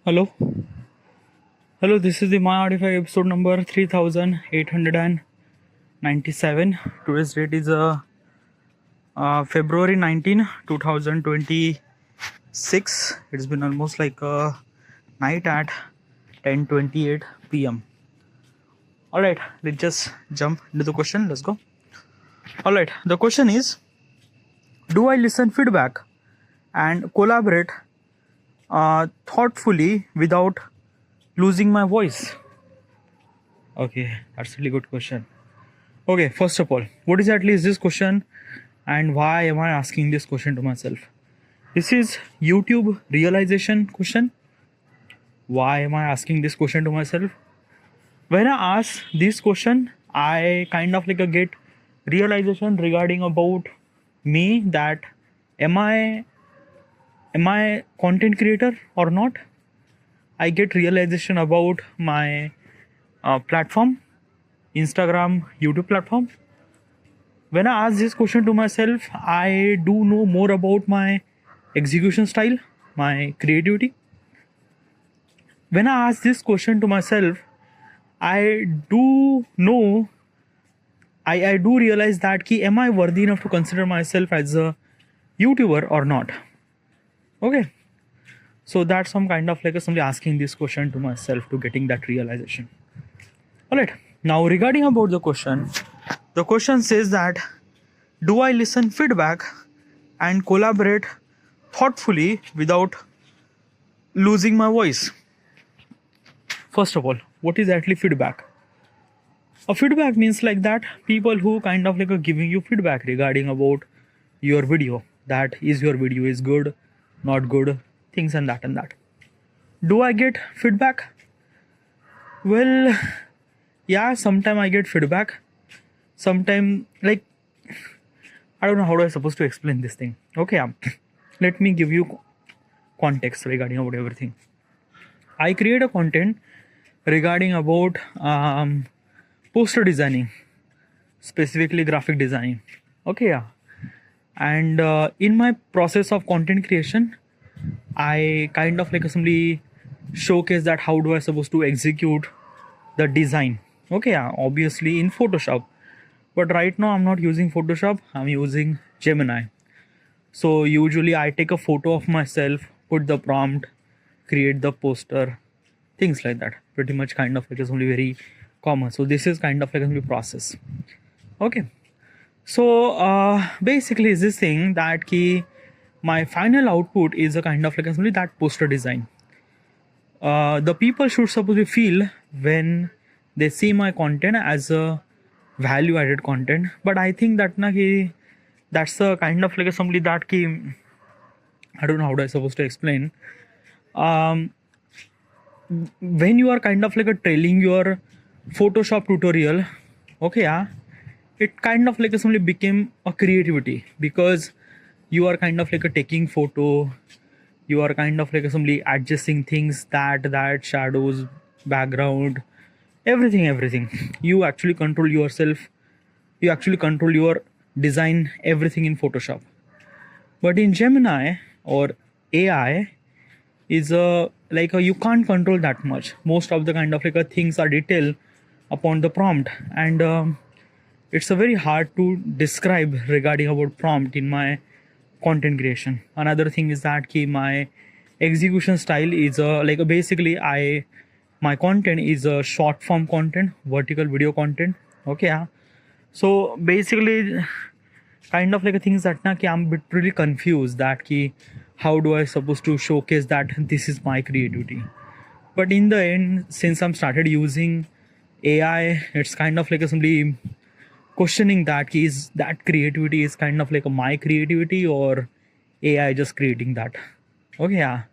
Hello, hello. This is the My episode number 3897. Today's date is February 19, 2026. It's been almost like a night at 10:28 p.m. All right, let's just jump into the question. Let's go. All right, the question is: do I listen feedback and collaborate thoughtfully without losing my voice? Okay, that's a really good question. Okay, first of all, what exactly is this question and why am I asking this question to myself? This is YouTube realization question. Why am I asking this question to myself? When I ask this question, I kind of like a get realization regarding about me that am I content creator or not? I get realization about my platform, Instagram, YouTube platform. When I ask this question to myself, I do know more about my execution style, my creativity. When I ask this question to myself, I do know, I do realize that am I worthy enough to consider myself as a YouTuber or not? Okay. So that's some kind of like simply asking this question to myself to getting that realization. All right. Now regarding about the question says that do I listen feedback and collaborate thoughtfully without losing my voice? First of all, what is actually feedback? A feedback means like that people who kind of like are giving you feedback regarding about your video. That is your video is good, not good, things and that and that. Do I get feedback? Well, yeah, sometimes I get feedback. Sometimes like I don't know how do I supposed to explain this thing. Okay, let me give you context regarding about everything. I create a content regarding about poster designing, specifically graphic designing. Okay, yeah. And in my process of content creation, I kind of like simply showcase that how do I supposed to execute the design. Okay, yeah, obviously in Photoshop. But right now I'm not using Photoshop, I'm using Gemini. So usually I take a photo of myself, put the prompt, create the poster, things like that. Pretty much kind of like is only very common. So this is kind of like a process. Okay. So basically is this thing that my final output is a kind of like simply that poster design. The people should supposed to feel when they see my content as a value added content, but I think that that's a kind of like somebody that I don't know how do I supposed to explain. um, when you are kind of like a trailing your Photoshop tutorial, okay, yeah, it kind of like simply became a creativity because you are kind of like a taking photo, you are kind of like simply adjusting things, that shadows, background, everything. You actually control yourself, you actually control your design, everything in Photoshop. But in Gemini or AI is you can't control that much. Most of the kind of like things are detailed upon the prompt, and it's a very hard to describe regarding about prompt in my content creation. Another thing is that my execution style is basically my content is a short form content, vertical video content. Okay, yeah. So basically kind of like a things that I'm a bit really confused that how do I supposed to showcase that this is my creativity. But in the end, since I'm started using AI, it's kind of like a simply questioning that is that creativity is kind of like a my creativity or AI just creating that. Okay, yeah.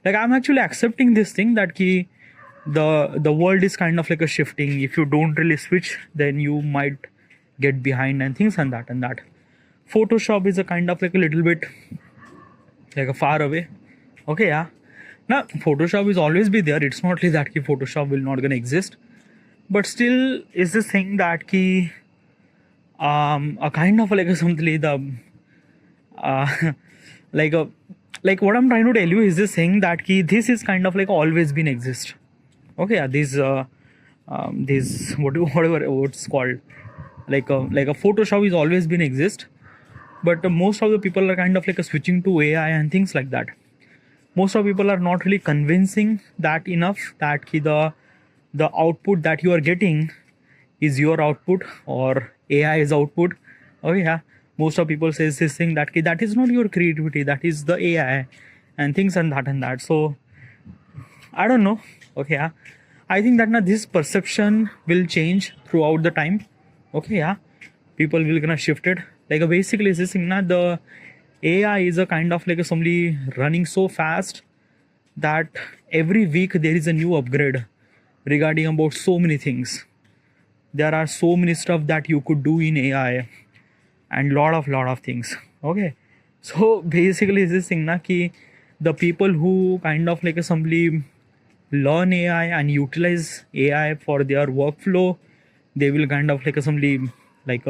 Like I'm actually accepting this thing that the world is kind of like a shifting. If you don't really switch, then you might get behind and things and that. Photoshop is a kind of like a little bit like a far away. Okay, yeah. Now Photoshop is always be there. It's not like that Photoshop will not gonna exist. But still is this thing that a kind of like a something the uh, like a like what I'm trying to tell you is this thing that ki this is kind of like always been exist. Okay, yeah, this whatever it's called, like a Photoshop is always been exist, but most of the people are kind of like switching to AI and things like that. Most of people are not really convincing that enough that ki the output that you are getting is your output or AI is output. Oh yeah, most of people says this thing that ki that is not your creativity, that is the AI and things and that and that. So I don't know. Okay, yeah. I think that now this perception will change throughout the time. Okay, yeah. People will gonna shift it. Like basically this thing na the AI is a kind of like a somebody running so fast that every week there is a new upgrade regarding about so many things. There are so many stuff that you could do in AI and lot of things. Okay, so basically this thing na ki the people who kind of like somebody learn AI and utilize AI for their workflow, they will kind of like somebody like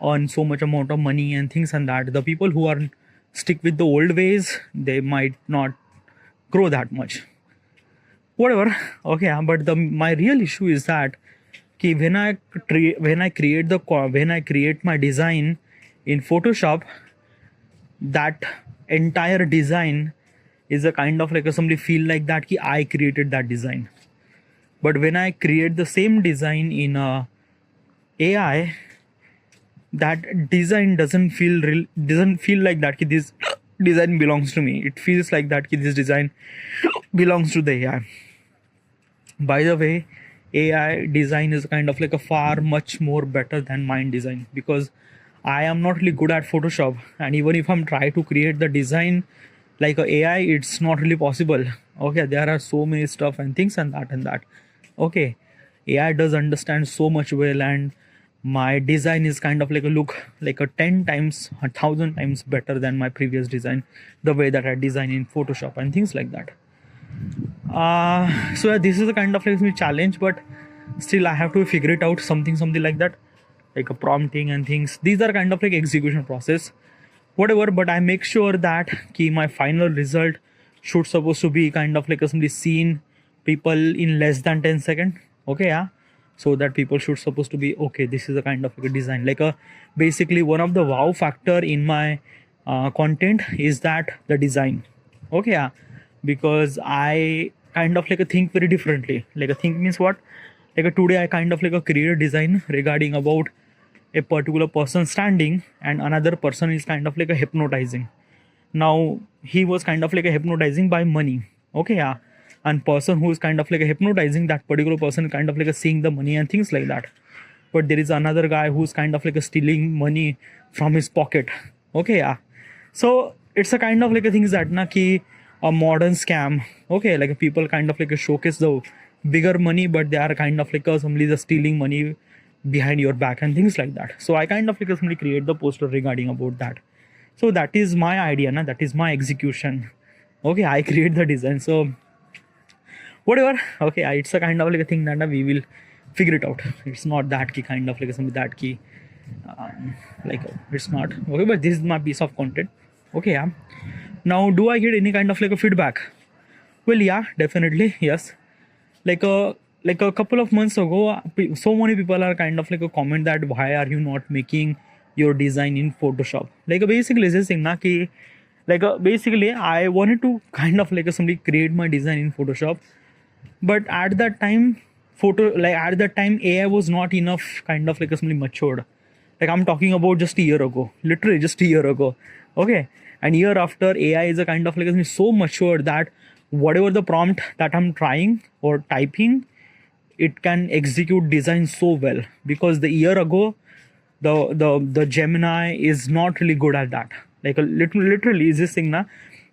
earn so much amount of money and things and that. The people who are stick with the old ways, they might not grow that much. Whatever. Okay, but the my real issue is that ki when I create my design in Photoshop, that entire design is a kind of like somebody feel like that ki I created that design. But when I create the same design in AI, that design doesn't feel like that ki this design belongs to me. It feels like that ki this design belongs to the AI. By the way, AI design is kind of like a far much more better than mine design, because I am not really good at Photoshop, and even if I'm trying to create the design like a AI, it's not really possible. Okay, there are so many stuff and things and that and that. Okay, AI does understand so much well, and my design is kind of like a look like a 10 times, 1,000 times better than my previous design, the way that I design in Photoshop and things like that. So yeah, this is a kind of like me challenge, but still I have to figure it out, something like that, like a prompting and things. These are kind of like execution process, whatever. But I make sure that ki my final result should supposed to be kind of like somebody seen people in less than 10 seconds. Okay, yeah. So that people should supposed to be okay. This is a kind of like a design, like a basically one of the wow factor in my content is that the design. Okay, yeah, because I kind of like a think very differently. Like a think means what? Like a today I kind of like a create a design regarding about a particular person standing and another person is kind of like a hypnotizing. Now he was kind of like a hypnotizing by money. Okay, yeah. And person who is kind of like a hypnotizing, that particular person kind of like a seeing the money and things like that. But there is another guy who's kind of like a stealing money from his pocket. Okay, yeah. So it's a kind of like a things that na ki a modern scam. Okay, like people kind of like a showcase the bigger money, but they are kind of like somebody is stealing money behind your back and things like that. So I kind of like somebody create the poster regarding about that. So that is my idea, na, that is my execution. Okay, I create the design. So whatever. Okay, it's a kind of like a thing that we will figure it out. It's not that key kind of like something that key like it's not okay, but this is my piece of content. Okay, yeah. Now do I get any kind of like a feedback? Well, yeah, definitely yes. Like a couple of months ago, so many people are kind of like a comment that why are you not making your design in Photoshop? Like basically this thing na ki basically I wanted to kind of like somebody create my design in Photoshop, but at that time AI was not enough kind of like somebody matured. Like I'm talking about just a year ago, literally just a year ago. Okay, and year after, AI is a kind of like so mature that whatever the prompt that I'm trying or typing, it can execute design so well, because the year ago the Gemini is not really good at that. Like literally is this thing na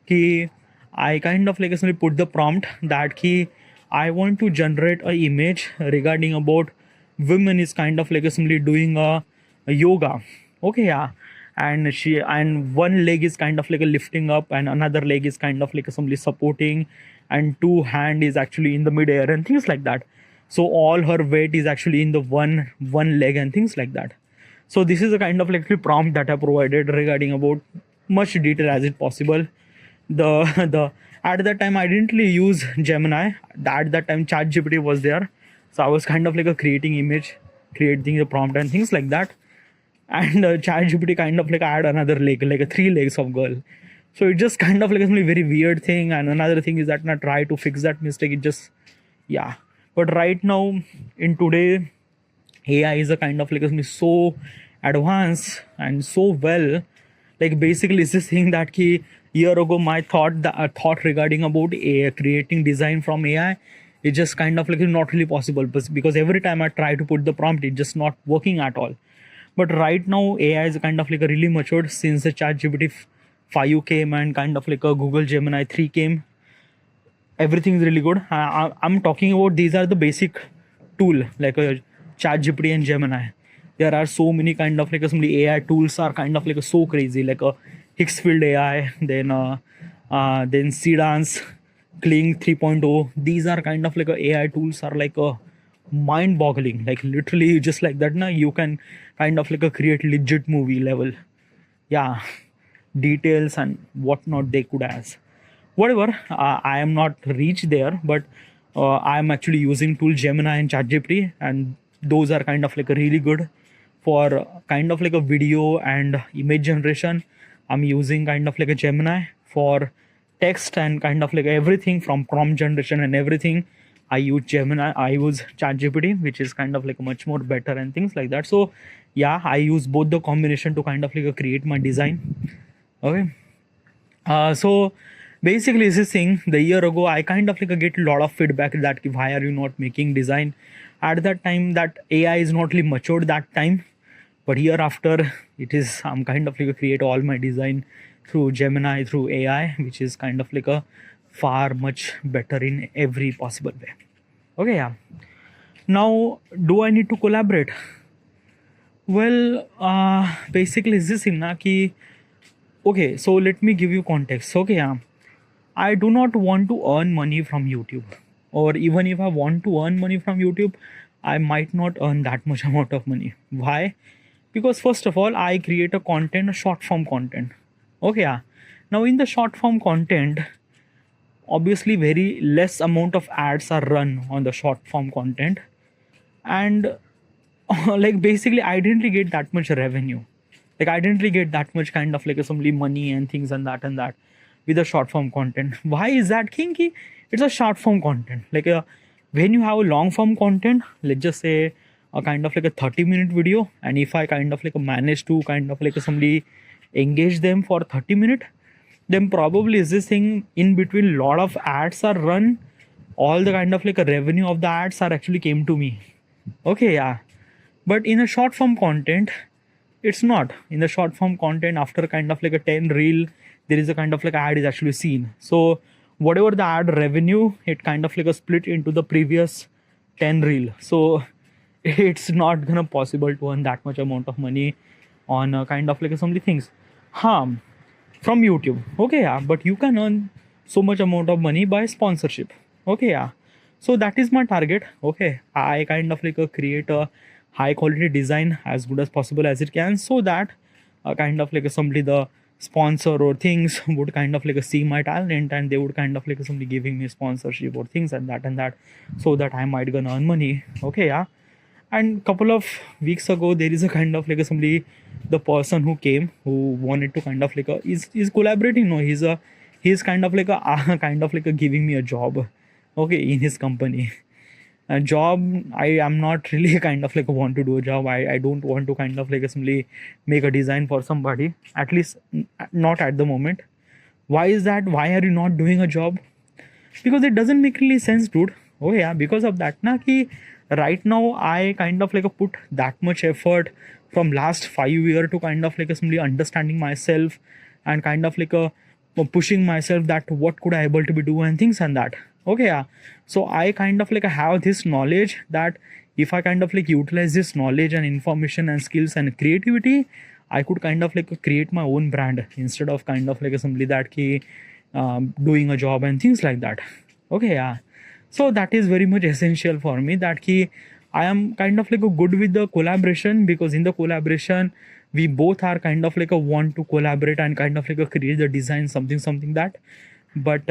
ki I kind of like somebody put the prompt that ki I want to generate a image regarding about women is kind of like somebody doing a yoga. Okay, yeah. And one leg is kind of like a lifting up and another leg is kind of like somebody supporting, and two hand is actually in the midair and things like that. So all her weight is actually in the one leg and things like that. So this is a kind of like prompt that I provided regarding about much detail as it possible. The At that time I didn't really use Gemini. At that time ChatGPT was there, so I was kind of like a creating image, creating the prompt and things like that. And ChatGPT kind of like add another leg, like a three legs of girl. So it just kind of like a very weird thing. And another thing is that I try to fix that mistake. It just, yeah. But right now in today, AI is a kind of like so advanced and so well. Like basically it's this thing that ki year ago my thought regarding about AI, creating design from AI, it's just kind of like not really possible, because every time I try to put the prompt, it's just not working at all. But right now AI is kind of like a really matured since the ChatGPT 5 came and kind of like a Google Gemini 3 came. Everything is really good. I'm talking about these are the basic tool like a ChatGPT and Gemini. There are so many kind of like some AI tools are kind of like so crazy, like a Higgsfield AI, then Cdance, Kling 3.0. These are kind of like a AI tools are like a mind-boggling. Like literally just like that, na you can kind of like a create legit movie level. Yeah, details and whatnot they could as. Whatever, I am not reached there, but I am actually using tool Gemini and ChatGPT, and those are kind of like a really good for kind of like a video and image generation. I'm using kind of like a Gemini for text and kind of like everything from prompt generation and everything. I use Gemini, I use ChatGPT, which is kind of like much more better and things like that. So yeah, I use both the combination to kind of like create my design. Okay. So basically this thing, the year ago I kind of like get a lot of feedback that why are you not making design. At that time that AI is not really matured that time, but year after it is, I'm kind of like create all my design through Gemini, through AI, which is kind of like a far much better in every possible way. Okay, yeah. Now do I need to collaborate? Well, basically this thing na ki, okay, so let me give you context. Okay, yeah, I do not want to earn money from YouTube, or even if I want to earn money from YouTube, I might not earn that much amount of money. Why? Because first of all, I create a content, a short form content. Okay, yeah. Now in the short form content, obviously very less amount of ads are run on the short form content, and like basically I didn't really get that much revenue. Like I didn't really get that much kind of like some money and things and that with the short form content. Why is that kinky? It's a short form content. Like when you have a long form content, let's just say a kind of like a 30-minute video, and if I kind of like manage to kind of like somebody engage them for 30 minutes, then probably is this thing in between lot of ads are run, all the kind of like a revenue of the ads are actually came to me. Okay, yeah. But in a short form content, it's not. In the short form content, after kind of like a 10 reel, there is a kind of like ad is actually seen. So whatever the ad revenue, it kind of like a split into the previous 10 reel. So it's not gonna possible to earn that much amount of money on kind of like some things from YouTube. Okay, yeah, but you can earn so much amount of money by sponsorship. Okay, yeah. So that is my target. Okay, I kind of like create a high quality design as good as possible as it can, so that kind of like somebody, the sponsor or things, would kind of like see my talent, and they would kind of like somebody giving me sponsorship or things and that, so that I might gonna earn money. Okay, yeah. And couple of weeks ago, there is a kind of like somebody, the person who came, who wanted to kind of like is collaborating. No, he's kind of like a kind of like a giving me a job. Okay, in his company. A job, I am not really kind of like want to do a job. I don't want to kind of like simply make a design for somebody, at least not at the moment. Why is that? Why are you not doing a job? Because it doesn't make really sense, dude. Oh yeah, because of that na ki right now I kind of like put that much effort from last 5 years to kind of like simply understanding myself, and kind of like pushing myself that what could I able to be do and things and that. Okay, yeah. So I kind of like have this knowledge that if I kind of like utilize this knowledge and information and skills and creativity, I could kind of like create my own brand instead of kind of like simply that ki doing a job and things like that. Okay, yeah. So that is very much essential for me, that ki I am kind of like good with the collaboration, because in the collaboration we both are kind of like a want to collaborate and kind of like a create the design something that. But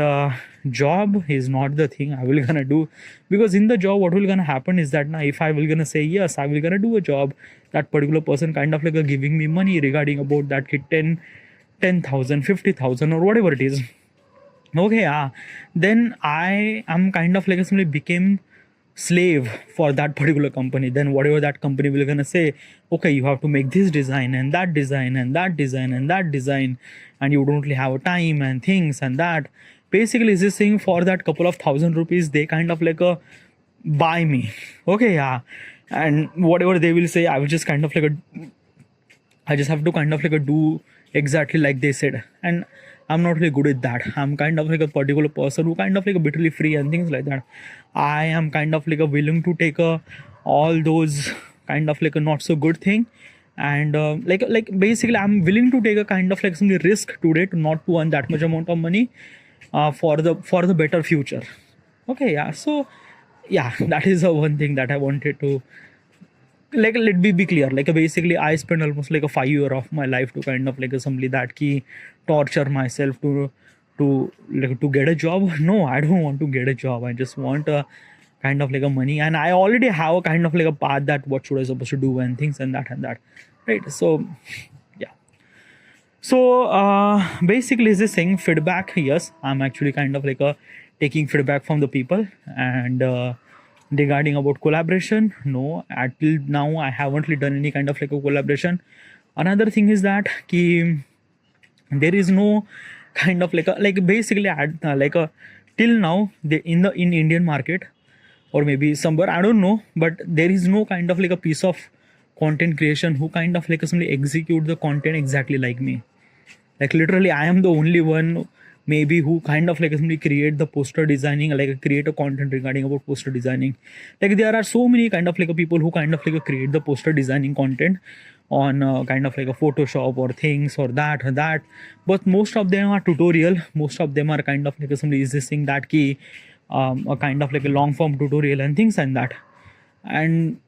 job is not the thing I will gonna do, because in the job what will gonna happen is that now if I will gonna say yes, I will gonna do a job, that particular person kind of like a giving me money regarding about that kid 10,000 50,000 or whatever it is. Okay, then I am kind of like simply became slave for that particular company. Then whatever that company will gonna say, okay, you have to make this design and that design and that design and that design, and you don't really have a time and things and that. Basically, is this thing for that couple of thousand rupees, they kind of like a buy me. Okay, and whatever they will say, I will just kind of like I just have to kind of like do exactly like they said, and I'm not really good at that. I'm kind of like a particular person who kind of like a bitterly free and things like that. I am kind of like a willing to take all those kind of like a not so good thing, and like basically I'm willing to take a kind of like some risk today to not to earn that much amount of money for the better future. Okay, so yeah, that is the one thing that I wanted to like. Let me be clear, like basically I spent almost like a 5 year of my life to kind of like assembly that key torture myself to like to get a job. No, I don't want to get a job. I just want a kind of like a money, and I already have a kind of like a path that what should I supposed to do and things and that, right? So yeah, so basically is this saying feedback. Yes, I'm actually kind of like a taking feedback from the people, and regarding about collaboration, no, until now I haven't really done any kind of like a collaboration. Another thing is that there is no kind of like a like basically like a till now in Indian market, or maybe somewhere I don't know, but there is no kind of like a piece of content creation who kind of like simply execute the content exactly like me. Like literally I am the only one maybe who kind of like simply create the poster designing, like create a content regarding about poster designing. Like there are so many kind of like a people who kind of like create the poster designing content on kind of like a Photoshop or things or that, but most of them are tutorial. Most of them are kind of like somebody is this thing that key a kind of like a long form tutorial and things and that. And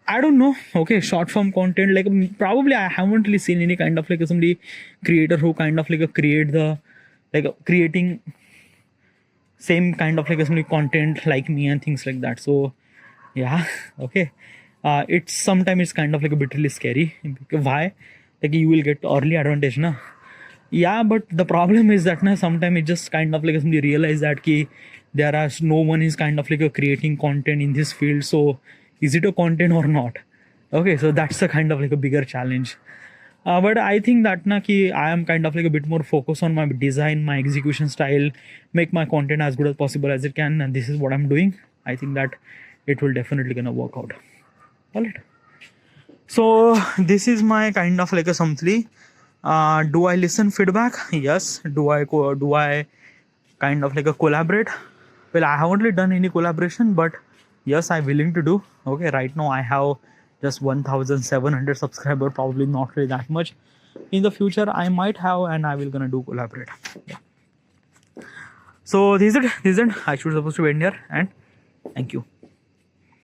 I don't know. Okay, short form content, like probably I haven't really seen any kind of like somebody creator who kind of like create the like creating same kind of like somebody content like me and things like that. So yeah, okay. It's sometimes it's kind of like a bit really scary. Why? Like you will get early advantage, na? Yeah, but the problem is that na sometimes it just kind of like somebody realize that ki there are no one is kind of like a creating content in this field. So is it a content or not? Okay, so that's a kind of like a bigger challenge. But I think that na ki I am kind of like a bit more focused on my design, my execution style, make my content as good as possible as it can, and this is what I'm doing. I think that it will definitely gonna work out. All right. So this is my kind of like a something. Do I listen feedback? Yes. Do I kind of like a collaborate? Well, I haven't really done any collaboration, but yes, I'm willing to do. Okay, right now I have just 1,700 subscribers, probably not really that much. In the future, I might have, and I will gonna do collaborate. Yeah. So this is it. I should supposed to end here, and thank you.